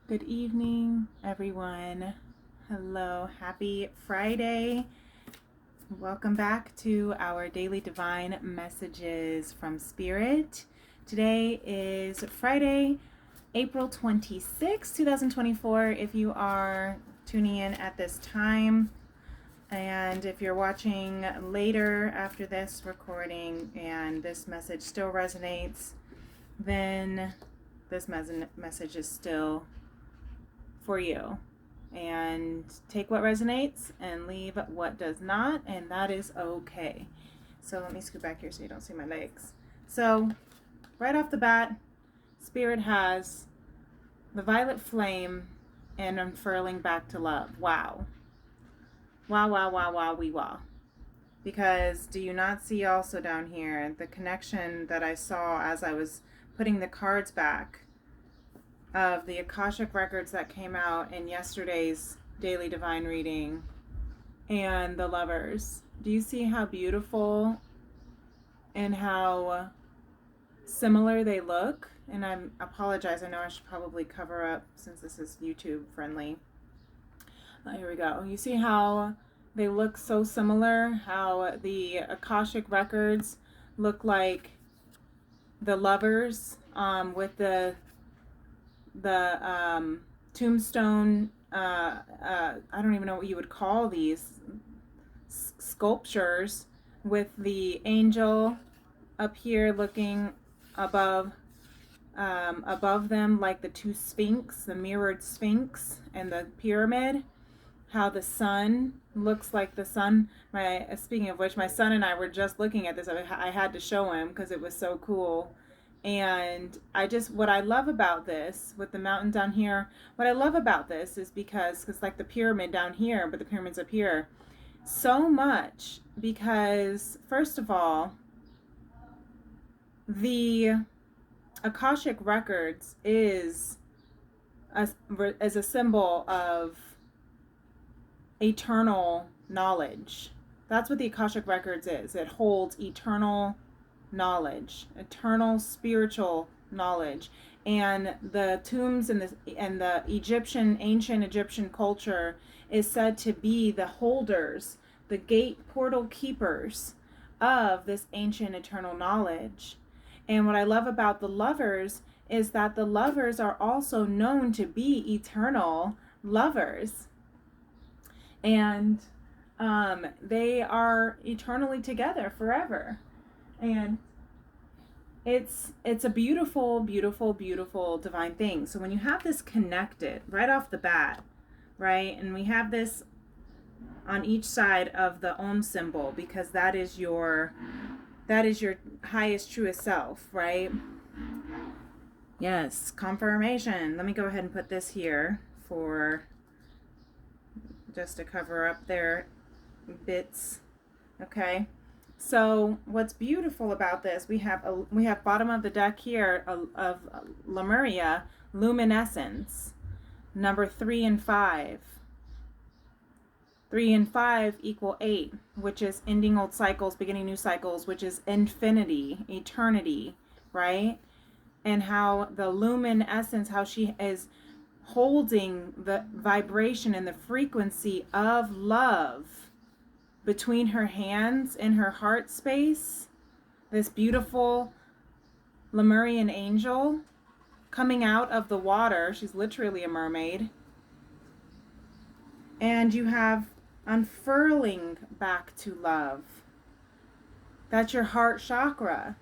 Good evening, everyone. Hello, happy Friday. Welcome back to our daily divine messages from Spirit. Today is Friday, April 26, 2024. If you are tuning in at this time, and if you're watching later after this recording and this message still resonates, then this message is still for you. And take what resonates and leave what does not, and that is okay. So let me scoot back here so you don't see my legs. So right off the bat, Spirit has the violet flame and unfurling back to love. Wow. Wow, wow, wow, wow, wee wow. Because do you not see also down here the connection that I saw as I was putting the cards back of the Akashic records that came out in yesterday's daily divine reading and the lovers? Do you see how beautiful and how similar they look? And I apologize, I know I should probably cover up since this is YouTube friendly. Here we go. You see how they look so similar, how the Akashic records look like the lovers with the tombstone, I don't even know what you would call these sculptures, with the angel up here looking above them, like the two sphinx, the mirrored sphinx and the pyramid. How the sun looks like the sun. Speaking of which, my son and I were just looking at this. I had to show him because it was so cool. And what I love about this, with the mountain down here, what I love about this is because like the pyramid down here, but the pyramid's up here, so much, because first of all, the Akashic records is a symbol of eternal knowledge. That's what the Akashic records is. It holds eternal knowledge, eternal spiritual knowledge. And the tombs and the ancient Egyptian culture is said to be the holders, the gate portal keepers of this ancient eternal knowledge. And what I love about the lovers is that the lovers are also known to be eternal lovers. And they are eternally together forever. And it's a beautiful, beautiful, beautiful divine thing. So when you have this connected right off the bat, right, and we have this on each side of the Om symbol, because that is your highest, truest self, right? Yes, confirmation. Let me go ahead and put this here for just to cover up their bits. Okay. So what's beautiful about this, we have bottom of the deck here of Lemuria, luminescence, number 3 and 5. 3 and 5 equal 8, which is ending old cycles, beginning new cycles, which is infinity, eternity, right? And how the luminescence, how she is holding the vibration and the frequency of love between her hands in her heart space. This beautiful Lemurian angel coming out of the water. She's literally a mermaid. And you have unfurling back to love. That's your heart chakra.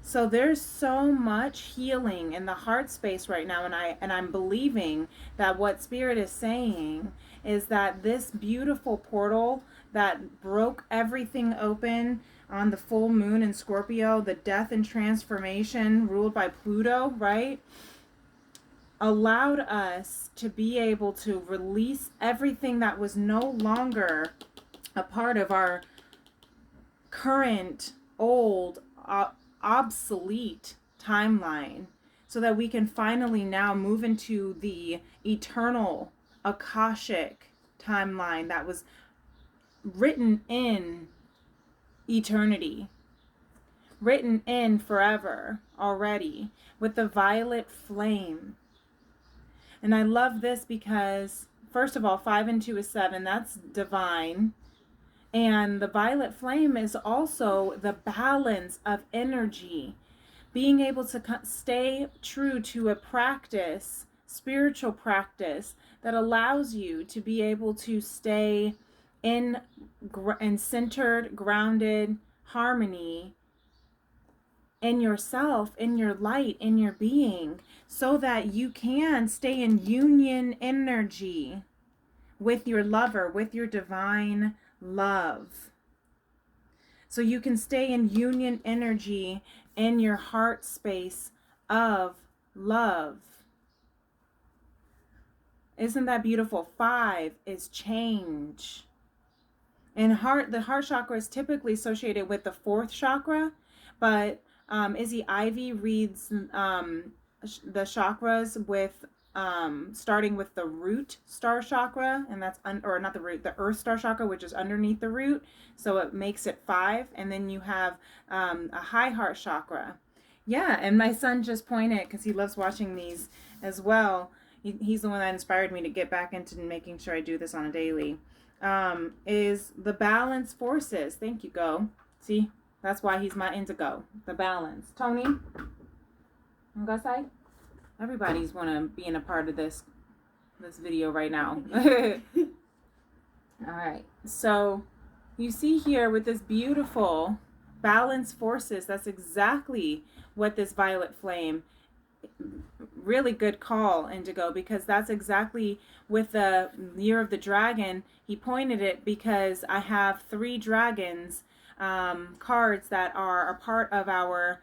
So there's so much healing in the heart space right now, and I'm believing that what Spirit is saying is that this beautiful portal that broke everything open on the full moon in Scorpio, the death and transformation ruled by Pluto, right, allowed us to be able to release everything that was no longer a part of our current, old, obsolete timeline, so that we can finally now move into the eternal Akashic timeline that was written in eternity, written in forever already, with the violet flame. And I love this because, first of all, 5 and 2 is 7. That's divine. And the violet flame is also the balance of energy. Being able to stay true to a practice, spiritual practice, that allows you to be able to stay in centered, grounded harmony in yourself, in your light, in your being, so that you can stay in union energy with your lover, with your divine love. So you can stay in union energy in your heart space of love. Isn't that beautiful? 5 is change. And the heart chakra is typically associated with the 4th chakra, but Izzy Ivy reads the chakras with starting with the root star chakra, and that's or not the root, the earth star chakra, which is underneath the root, so it makes it 5. And then you have a high heart chakra. Yeah, and my son just pointed, because he loves watching these as well. He's the one that inspired me to get back into making sure I do this on a daily. Is the balance forces. Thank you, Go. See, that's why he's my indigo. The balance. Tony, on go side. Everybody's want to be in a part of this video right now. All right. So you see here with this beautiful balance forces, that's exactly what this violet flame, really good call, Indigo, because that's exactly with the year of the dragon. He pointed it because I have 3 dragons cards that are a part of our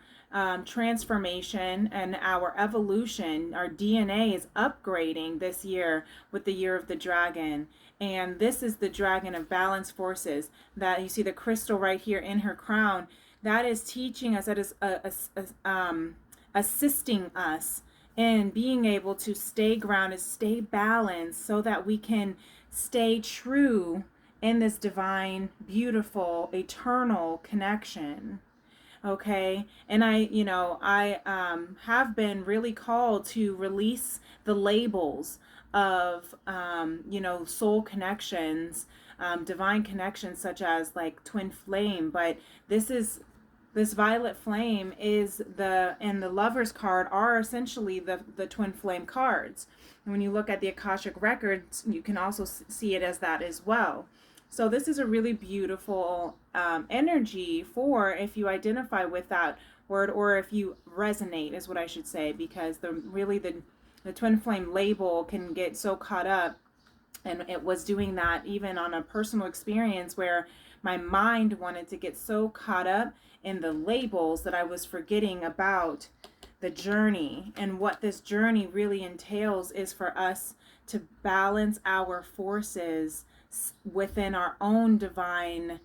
transformation and our evolution. Our DNA is upgrading this year with the year of the dragon. And this is the dragon of balance forces that you see the crystal right here in her crown. That is teaching us, that is assisting us in being able to stay grounded, stay balanced, so that we can stay true in this divine, beautiful, eternal connection. Okay. And I have been really called to release the labels of, soul connections, divine connections, such as like twin flame. But this violet flame and the lover's card are essentially the twin flame cards. And when you look at the Akashic records, you can also see it as that as well. So this is a really beautiful energy for if you identify with that word, or if you resonate, is what I should say, because the twin flame label can get so caught up. And it was doing that even on a personal experience where my mind wanted to get so caught up in the labels that I was forgetting about the journey. And what this journey really entails is for us to balance our forces within our own divine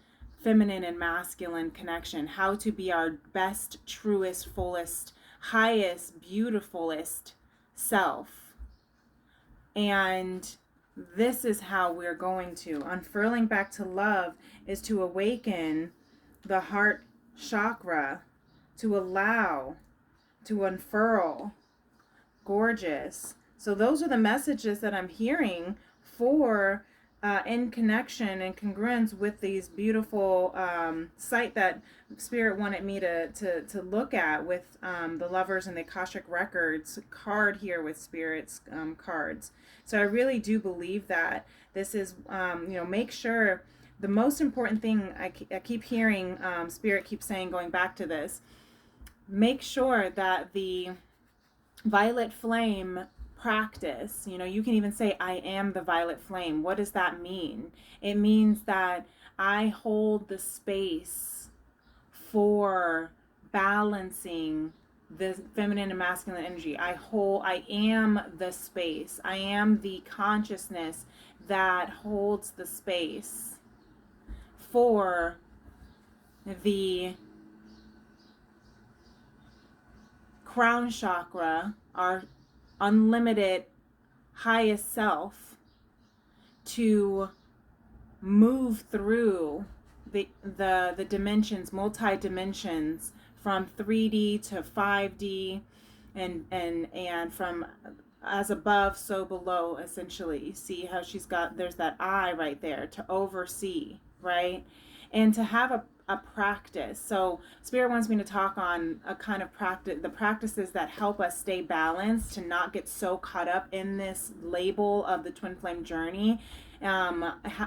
feminine and masculine connection, how to be our best, truest, fullest, highest, beautifulest self. And this is how we're going to unfurling back to love, is to awaken the heart chakra, to allow, to unfurl. Gorgeous. So those are the messages that I'm hearing for in connection and congruence with these beautiful site that Spirit wanted me to look at with the lovers and the Akashic records card here with Spirit's cards. So I really do believe that this is, make sure, the most important thing I keep hearing Spirit keeps saying, going back to this, make sure that the violet flame practice, you can even say, I am the violet flame. What does that mean? It means that I hold the space for balancing the feminine and masculine energy. I am the space. I am the consciousness that holds the space for the crown chakra, our unlimited highest self, to move through the dimensions, multi-dimensions, from 3D to 5D, and from as above, so below, essentially. See how there's that eye right there to oversee, right? And to have a practice. So Spirit wants me to talk on a kind of practice, the practices that help us stay balanced, to not get so caught up in this label of the twin flame journey,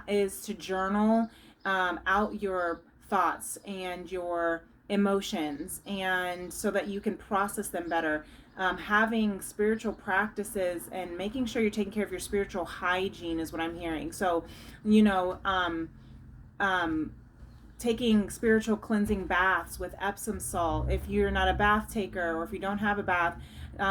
is to journal out your thoughts and your emotions, and so that you can process them better. Having spiritual practices and making sure you're taking care of your spiritual hygiene is what I'm hearing. So, you know, taking spiritual cleansing baths with Epsom salt. If you're not a bath taker, or if you don't have a bath,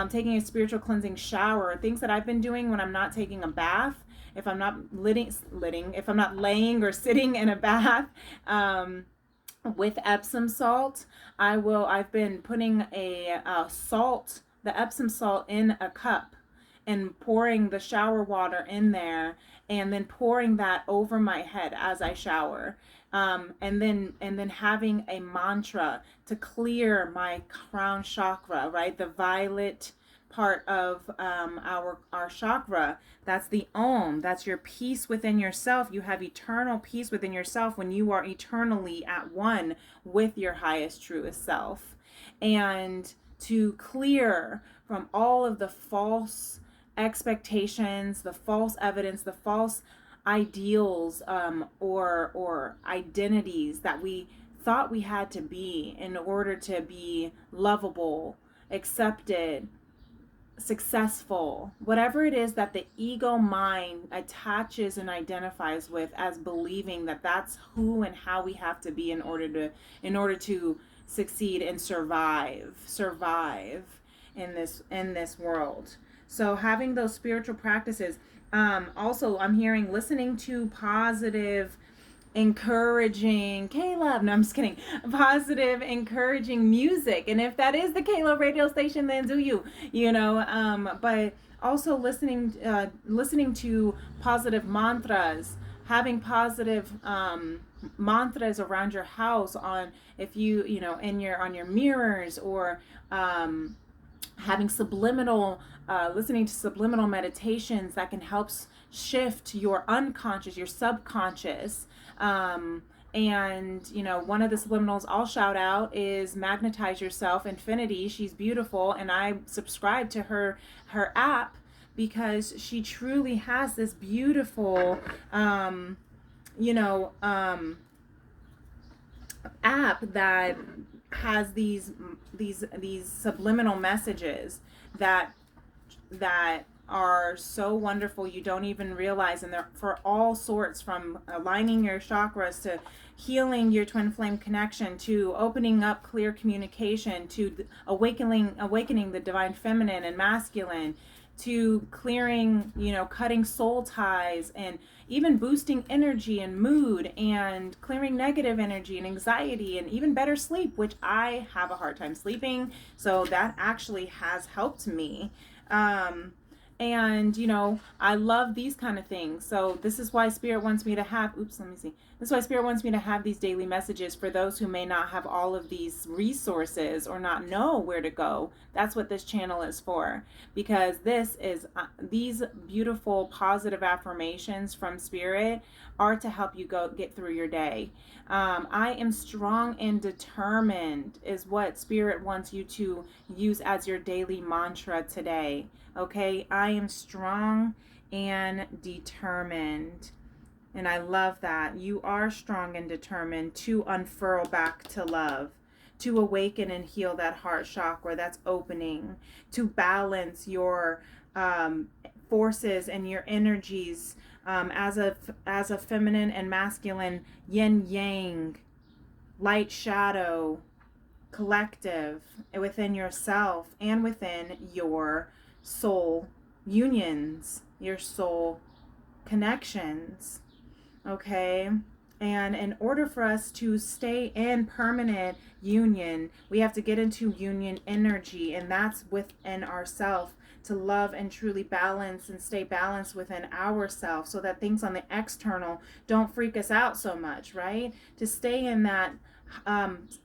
taking a spiritual cleansing shower. Things that I've been doing when I'm not taking a bath. If I'm not if I'm not laying or sitting in a bath, with Epsom salt, I've been putting the Epsom salt in a cup and pouring the shower water in there, and then pouring that over my head as I shower. And then having a mantra to clear my crown chakra, right? The violet part of our chakra. That's the Om. That's your peace within yourself. You have eternal peace within yourself when you are eternally at one with your highest, truest self. And to clear from all of the false expectations, the false evidence, the false ideals, or identities that we thought we had to be in order to be lovable, accepted, successful, whatever it is that the ego mind attaches and identifies with as believing that that's who and how we have to be in order to succeed and survive in this world. So having those spiritual practices. Also, I'm hearing listening to positive, encouraging Caleb. No, I'm just kidding. Positive, encouraging music. And if that is the Caleb radio station, then do you, but also listening to positive mantras, having positive mantras around your house, on if you on your mirrors, or having listening to subliminal meditations that can help shift your unconscious, your subconscious. And one of the subliminals I'll shout out is Magnetize Yourself Infinity. She's beautiful, and I subscribe to her app because she truly has this beautiful app that has these subliminal messages that are so wonderful you don't even realize, and they're for all sorts, from aligning your chakras to healing your twin flame connection, to opening up clear communication, to awakening the divine feminine and masculine, to clearing, cutting soul ties, and even boosting energy and mood, and clearing negative energy and anxiety, and even better sleep, which I have a hard time sleeping. So that actually has helped me. And I love these kind of things. So this is why Spirit wants me to have, this is why Spirit wants me to have these daily messages for those who may not have all of these resources or not know where to go. That's what this channel is for, because these beautiful positive affirmations from Spirit are to help you get through your day. I am strong and determined is what Spirit wants you to use as your daily mantra today. Okay, I am strong and determined. And I love that. You are strong and determined to unfurl back to love, to awaken and heal that heart chakra that's opening, to balance your forces and your energies as a feminine and masculine, yin yang, light shadow, collective within yourself and within your soul unions, your soul connections. Okay, and in order for us to stay in permanent union, we have to get into union energy, and that's within ourselves, to love and truly balance and stay balanced within ourselves, so that things on the external don't freak us out so much, right? To stay in that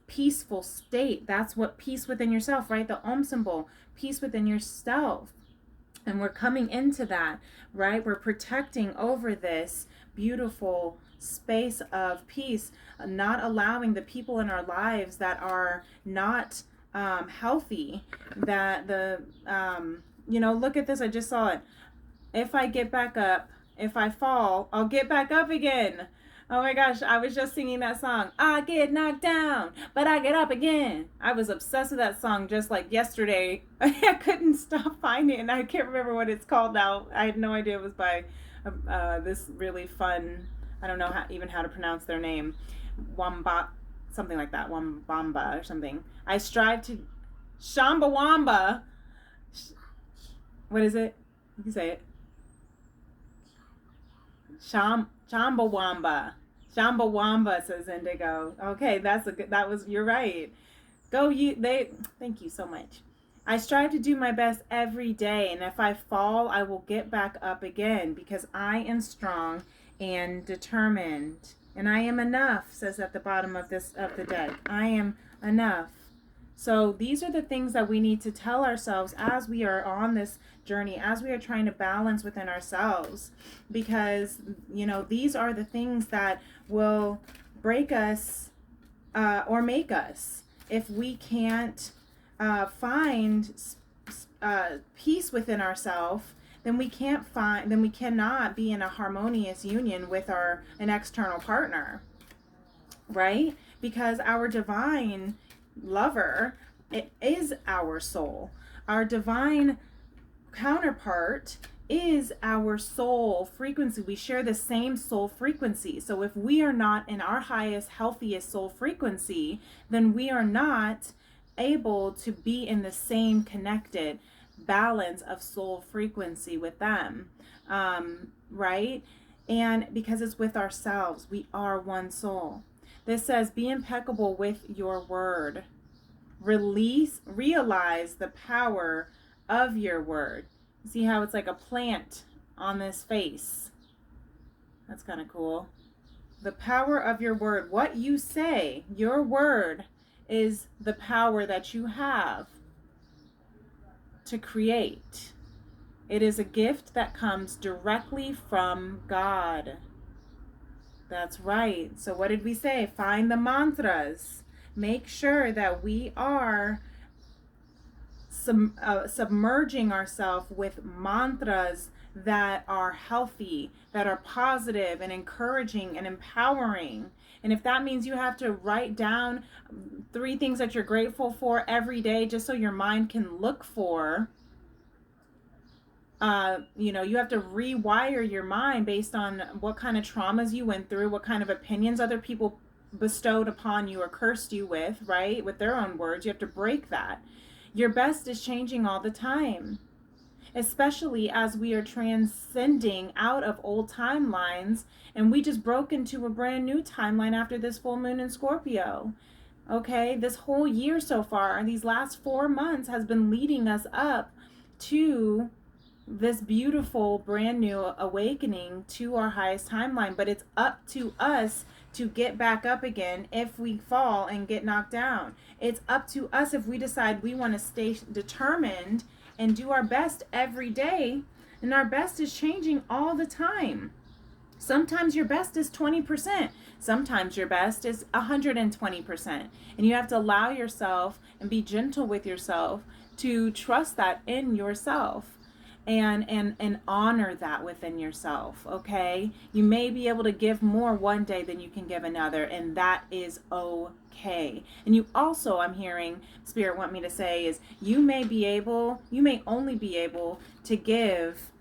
peaceful state. That's what peace within yourself, right? The Om symbol, peace within yourself. And we're coming into that, right? We're protecting over this beautiful space of peace, not allowing the people in our lives that are not healthy, that look at this, I just saw it. If I get back up, if I fall, I'll get back up again. Oh my gosh, I was just singing that song. I get knocked down, but I get up again. I was obsessed with that song just like yesterday. I couldn't stop finding it, and I can't remember what it's called now. I had no idea it was by this really fun, I don't know even how to pronounce their name, Wamba, something like that, Wambamba or something. I strive to, Shamba Wamba. What is it? You can say it. Shambawamba. Shambawamba, says Indigo. Okay, you're right. Thank you so much. I strive to do my best every day, and if I fall, I will get back up again, because I am strong and determined. And I am enough, says at the bottom of the deck. I am enough. So these are the things that we need to tell ourselves as we are on this journey, as we are trying to balance within ourselves, because these are the things that will break us or make us. If we can't find peace within ourselves, then we cannot be in a harmonious union with an external partner, right? Because our divine lover, it is our soul. Our divine counterpart is our soul frequency. We share the same soul frequency. So if we are not in our highest, healthiest soul frequency, then we are not able to be in the same connected balance of soul frequency with them, right? And because it's with ourselves, we are one soul. This says, be impeccable with your word. Realize the power of your word. See how it's like a plant on this face? That's kind of cool. The power of your word. What you say, your word, is the power that you have to create. It is a gift that comes directly from God. That's right. So what did we say? Find the mantras. Make sure that we are submerging ourselves with mantras that are healthy, that are positive and encouraging and empowering. And if that means you have to write down 3 things that you're grateful for every day just so your mind can look for, you have to rewire your mind based on what kind of traumas you went through, what kind of opinions other people bestowed upon you or cursed you with, right? With their own words. You have to break that. Your best is changing all the time, especially as we are transcending out of old timelines, and we just broke into a brand new timeline after this full moon in Scorpio. Okay, this whole year so far, these last 4 months has been leading us up to this beautiful brand new awakening to our highest timeline. But it's up to us to get back up again if we fall and get knocked down. It's up to us if we decide we want to stay determined and do our best every day. And our best is changing all the time. Sometimes your best is 20%. Sometimes your best is 120%. And you have to allow yourself and be gentle with yourself to trust that in yourself. And honor that within yourself, okay? You may be able to give more one day than you can give another, and that is okay. And you also, I'm hearing Spirit want me to say, is you may only be able to give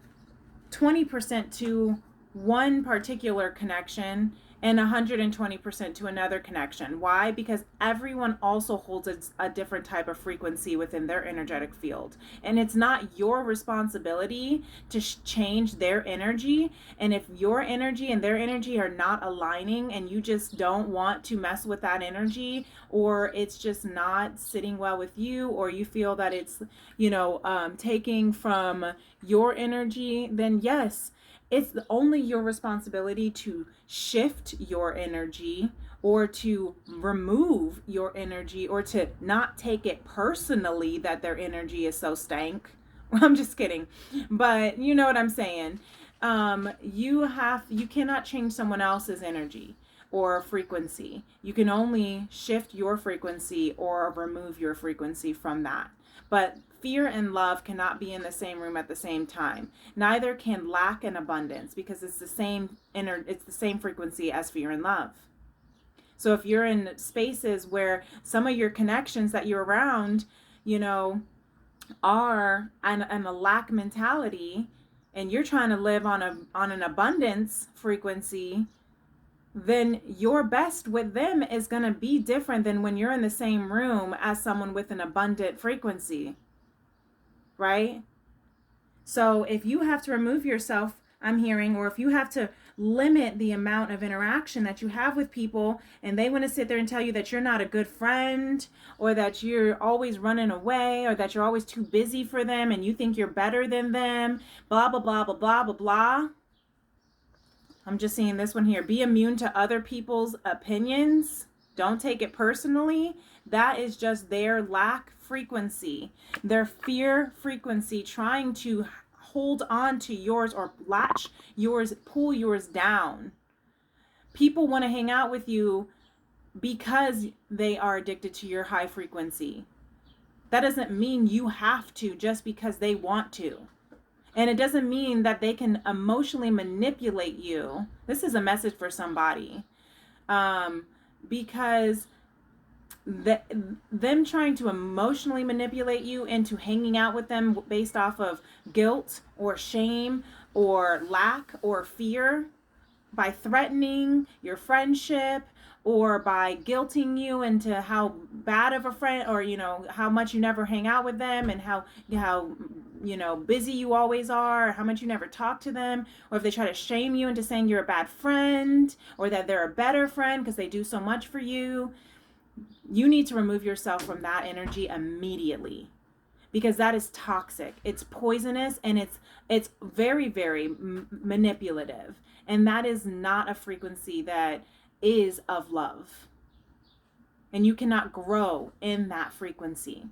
20% to one particular connection and 120% to another connection. Why? Because everyone also holds a different type of frequency within their energetic field. And it's not your responsibility to change their energy. And if your energy and their energy are not aligning and you just don't want to mess with that energy, or it's just not sitting well with you, or you feel that it's, taking from your energy, then yes, it's only your responsibility to shift your energy, or to remove your energy, or to not take it personally that their energy is so stank, I'm just kidding. But you know what I'm saying. You cannot change someone else's energy or frequency. You can only shift your frequency or remove your frequency from that. But fear and love cannot be in the same room at the same time. Neither can lack and abundance, because it's the same frequency as fear and love. So if you're in spaces where some of your connections that you're around, you know, are on a lack mentality, and you're trying to live on an abundance frequency, then your best with them is going to be different than when you're in the same room as someone with an abundant frequency, right? So if you have to remove yourself, I'm hearing, or if you have to limit the amount of interaction that you have with people, and they want to sit there and tell you that you're not a good friend, or that you're always running away, or that you're always too busy for them and you think you're better than them, blah, blah, blah, blah, blah, blah, blah. I'm just seeing this one here. Be immune to other people's opinions. Don't take it personally. That is just their lack frequency, their fear frequency, trying to hold on to yours or latch yours, pull yours down. People want to hang out with you because they are addicted to your high frequency. That doesn't mean you have to just because they want to. And it doesn't mean that they can emotionally manipulate you. This is a message for somebody. Because them trying to emotionally manipulate you into hanging out with them based off of guilt or shame or lack or fear, by threatening your friendship, or by guilting you into how bad of a friend, or how much you never hang out with them, and how busy you always are, or how much you never talk to them, or if they try to shame you into saying you're a bad friend, or that they're a better friend because they do so much for you. You need to remove yourself from that energy immediately, because that is toxic. It's poisonous, and it's very, very manipulative, and that is not a frequency that is of love, and you cannot grow in that frequency.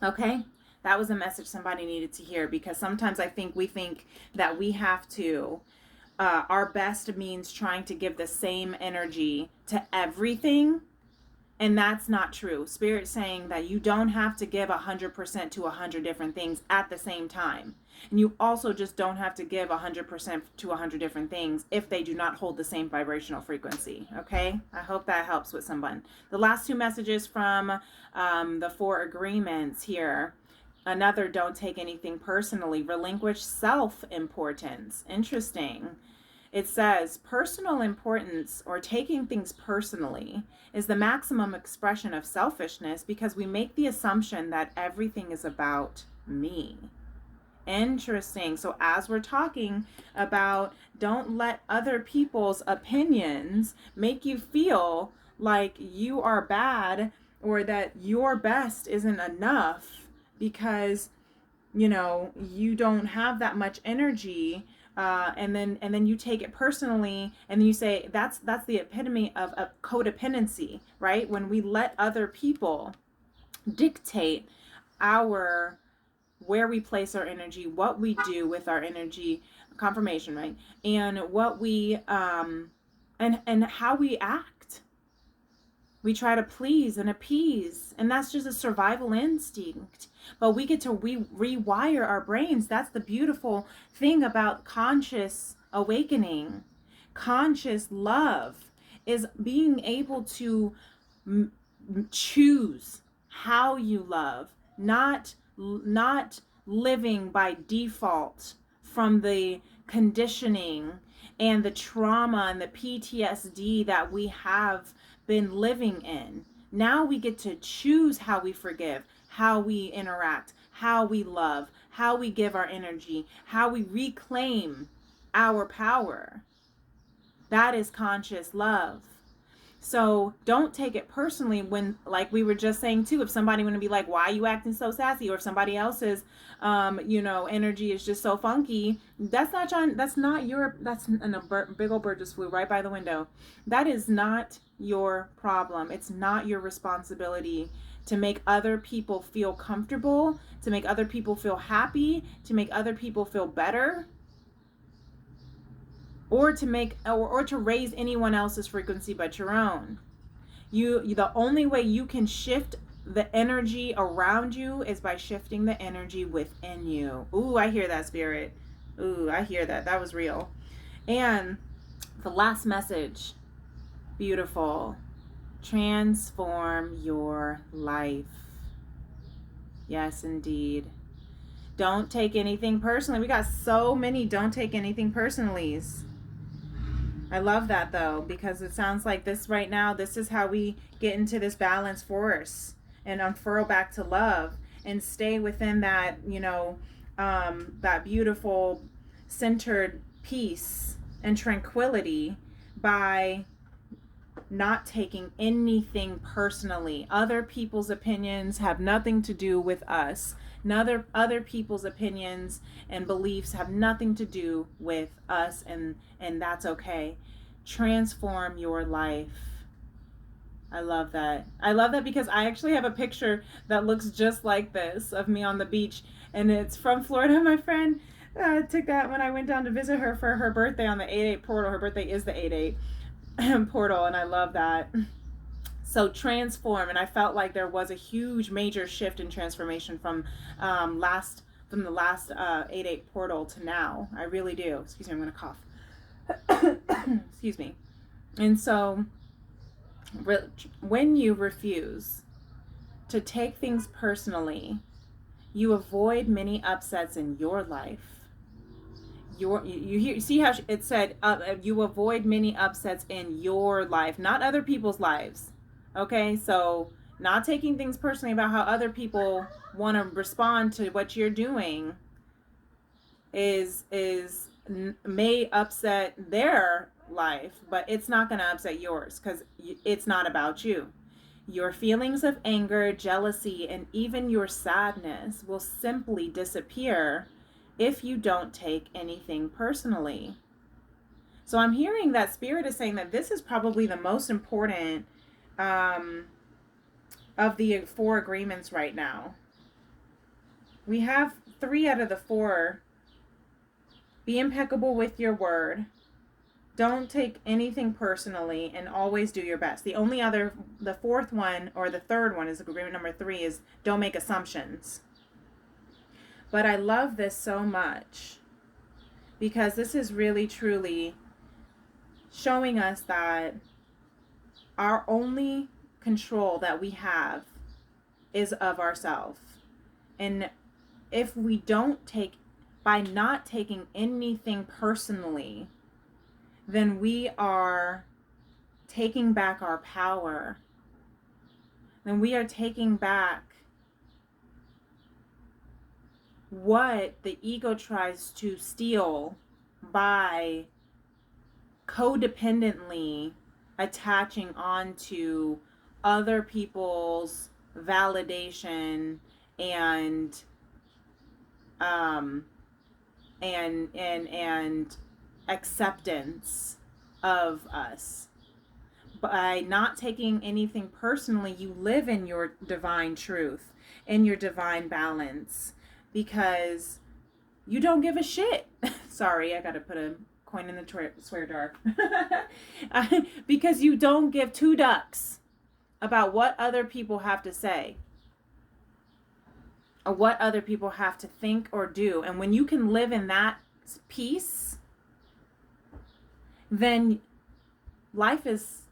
Okay, that was a message somebody needed to hear, because sometimes we think that we have to our best means trying to give the same energy to everything. And that's not true. Spirit's saying that you don't have to give 100% to 100 different things at the same time. And you also just don't have to give 100% to 100 different things if they do not hold the same vibrational frequency. Okay? I hope that helps with someone. The last two messages from the 4 agreements here. Another, don't take anything personally. Relinquish self-importance. Interesting. It says, personal importance, or taking things personally, is the maximum expression of selfishness, because we make the assumption that everything is about me. Interesting. So as we're talking about, don't let other people's opinions make you feel like you are bad, or that your best isn't enough because you don't have that much energy. And then you take it personally, and then you say that's the epitome of a codependency, right? When we let other people dictate where we place our energy, what we do with our energy, confirmation, right? And what we and how we act. We try to please and appease, and that's just a survival instinct. But we get to rewire our brains. That's the beautiful thing about conscious awakening. Conscious love is being able to choose how you love, not living by default from the conditioning and the trauma and the PTSD that we have been living in. Now we get to choose how we forgive, how we interact, how we love, how we give our energy, how we reclaim our power. That is conscious love. So don't take it personally when, like we were just saying too, if somebody want to be like, why are you acting so sassy? Or if somebody else's, energy is just so funky, that's a big old bird just flew right by the window. That is not your problem. It's not your responsibility to make other people feel comfortable, to make other people feel happy, to make other people feel better, or to raise anyone else's frequency but your own. The only way you can shift the energy around you is by shifting the energy within you. Ooh, I hear that, Spirit. Ooh, I hear that. That was real. And the last message, beautiful. Transform your life. Yes, indeed. Don't take anything personally. We got so many don't take anything personallys. I love that though, because it sounds like this right now, this is how we get into this balance force and unfurl back to love and stay within that, that beautiful centered peace and tranquility by not taking anything personally. Other people's opinions have nothing to do with us. Other people's opinions and beliefs have nothing to do with us, and that's okay. Transform your life. I love that. I love that because I actually have a picture that looks just like this of me on the beach, and it's from Florida. My friend took that when I went down to visit her for her birthday on the 8/8 portal. Her birthday is the 8/8 portal, and I love that. So transform, and I felt like there was a huge major shift in transformation from the last 8/8 portal to now. I really do. Excuse me, I'm gonna cough. Excuse me. And so when you refuse to take things personally, you avoid many upsets in your life. You see how it said you avoid many upsets in your life, not other people's lives. Okay, so not taking things personally about how other people want to respond to what you're doing may upset their life, but it's not going to upset yours because it's not about you. Your feelings of anger, jealousy, and even your sadness will simply disappear if you don't take anything personally. So I'm hearing that Spirit is saying that this is probably the most important of the 4 agreements right now. We have 3 out of the 4. Be impeccable with your word. Don't take anything personally, and always do your best. The 4th one, or the 3rd one, is agreement number 3, is don't make assumptions. But I love this so much because this is really truly showing us that our only control that we have is of ourselves. And if we don't by not taking anything personally, then we are taking back our power. Then we are taking back what the ego tries to steal by codependently attaching onto other people's validation and acceptance of us. By not taking anything personally, you live in your divine truth, in your divine balance, because you don't give a shit. Sorry, I gotta put a coin in the swear jar. Because you don't give 2 ducks about what other people have to say or what other people have to think or do. And when you can live in that peace, then life is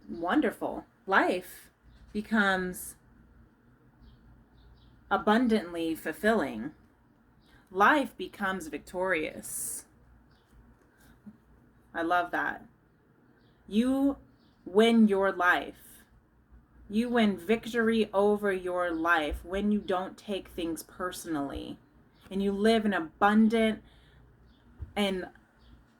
wonderful. Life becomes abundantly fulfilling. Life becomes victorious. I love that. You win your life. You win victory over your life when you don't take things personally, and you live an abundant and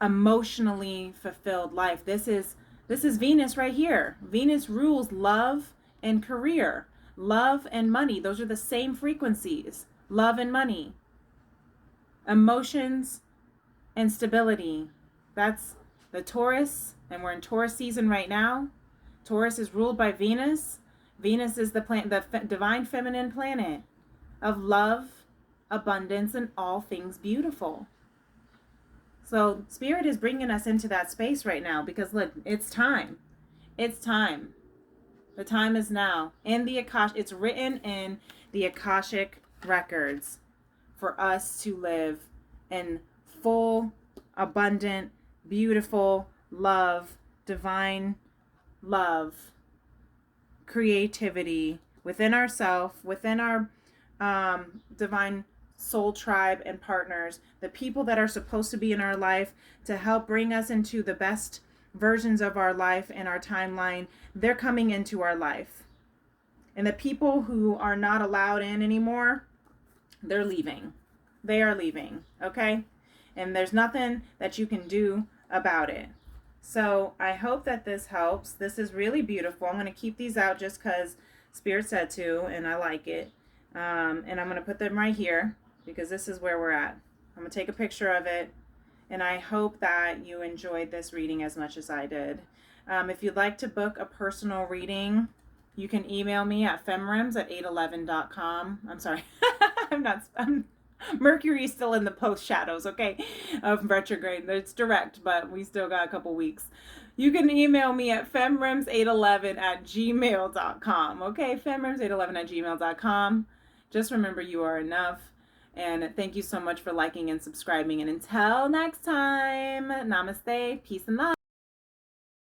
emotionally fulfilled life. This is Venus right here. Venus rules love and career, love and money. Those are the same frequencies. Love and money, emotions and stability. That's the Taurus, and we're in Taurus season right now. Taurus is ruled by Venus. Venus is the divine feminine planet of love, abundance, and all things beautiful. So Spirit is bringing us into that space right now because look, it's time. It's time. The time is now. It's written in the Akashic records for us to live in full, abundant, beautiful love, divine love, creativity within ourselves, within our divine soul tribe and partners, the people that are supposed to be in our life to help bring us into the best versions of our life and our timeline. They're coming into our life. And the people who are not allowed in anymore, they're leaving. They are leaving, okay? And there's nothing that you can do about it. So I hope that this helps. This is really beautiful. I'm going to keep these out just because Spirit said to, and I like it. And I'm going to put them right here because this is where we're at. I'm going to take a picture of it. And I hope that you enjoyed this reading as much as I did. If you'd like to book a personal reading, you can email me at femrims@811.com. I'm sorry. Mercury's still in the post shadows, okay, of retrograde. It's direct, but we still got a couple weeks. You can email me at femrims811@gmail.com, okay? femrims811@gmail.com. Just remember you are enough. And thank you so much for liking and subscribing. And until next time, namaste, peace and love.